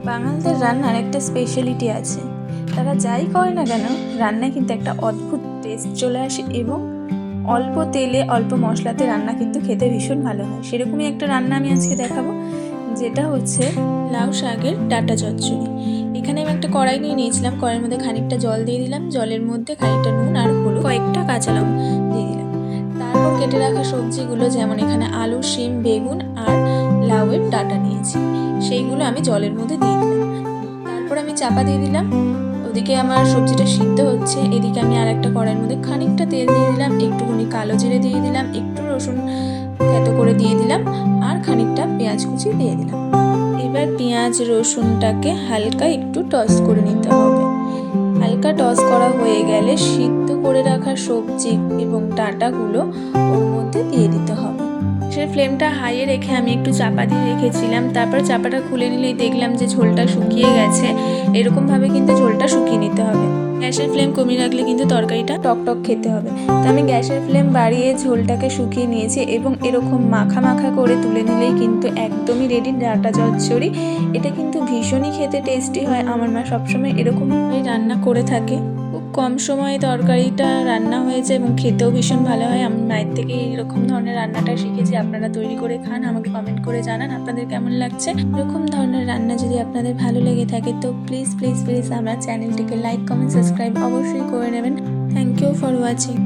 বাঙালদের রান্নার একটা স্পেশালিটি আছে। তারা যাই করে না কেন, রান্নায় কিন্তু একটা অদ্ভুত টেস্ট চলে আসে এবং অল্প তেলে অল্প মশলাতে রান্না কিন্তু খেতে ভীষণ ভালো হয়। সেরকমই একটা রান্না আমি আজকে দেখাবো, যেটা হচ্ছে লাউ শাকের ডাঁটা চচ্চড়ি। এখানে আমি একটা কড়াই নিয়ে নিয়েছিলাম। কড়াইয়ের মধ্যে খানিকটা জল দিয়ে দিলাম, জলের মধ্যে খানিকটা নুন আর হলুদ, কয়েকটা কাঁচা লঙ্কা দিয়ে দিলাম। তারপর কেটে রাখা সবজিগুলো, যেমন এখানে আলু, শিম, বেগুন আর লাউয়ের ডাঁটা নিয়েছি, সেইগুলো আমি জলের মধ্যে দিয়ে দিলাম। তারপর আমি চাপা দিয়ে দিলাম। ওদিকে আমার সবজিটা সিদ্ধ হচ্ছে, এদিকে আমি আর একটা কড়াইয়ের মধ্যে খানিকটা তেল দিয়ে দিলাম, একটুখানি কালো জিরে দিয়ে দিলাম, একটু রসুন থেতো করে দিয়ে দিলাম আর খানিকটা পেঁয়াজ কুচি দিয়ে দিলাম। এবার পেঁয়াজ রসুনটাকে হালকা একটু টস করে নিতে হবে। হালকা টস করা হয়ে গেলে সিদ্ধ করে রাখা সবজি এবং ডাঁটাগুলো ওর মধ্যে দিয়ে দিতে হবে। গ্যাসের ফ্লেমটা হাইয়ে রেখে আমি একটু চাপা দিয়ে রেখেছিলাম। তারপর চাপাটা খুলে নিলেই দেখলাম যে ঝোলটা শুকিয়ে গেছে। এরকমভাবে কিন্তু ঝোলটা শুকিয়ে নিতে হবে। গ্যাসের ফ্লেম কমিয়ে রাখলে কিন্তু তরকারিটা টকটক খেতে হবে। তো আমি গ্যাসের ফ্লেম বাড়িয়ে ঝোলটাকে শুকিয়ে নিয়েছি এবং এরকম মাখা মাখা করে তুলে নিলেই কিন্তু একদমই রেডি ডাঁটা চচ্চড়ি। এটা কিন্তু ভীষণই খেতে টেস্টি হয়। আমার মা সবসময় এরকম রান্না করে থাকে। খুব কম সময়ে তরকারিটা রান্না হয়ে যায় এবং খেতেও ভীষণ ভালো হয়। আমি মায়ের থেকে এরকম ধরনের রান্নাটা শিখেছি। আপনারা তৈরি করে খান, আমাকে কমেন্ট করে জানান আপনাদের কেমন লাগছে। এরকম ধরনের রান্না যদি আপনাদের ভালো লেগে থাকে তো প্লিজ প্লিজ প্লিজ আমার চ্যানেলটিকে লাইক, কমেন্ট, সাবস্ক্রাইব অবশ্যই করে নেবেন। Thank you for watching.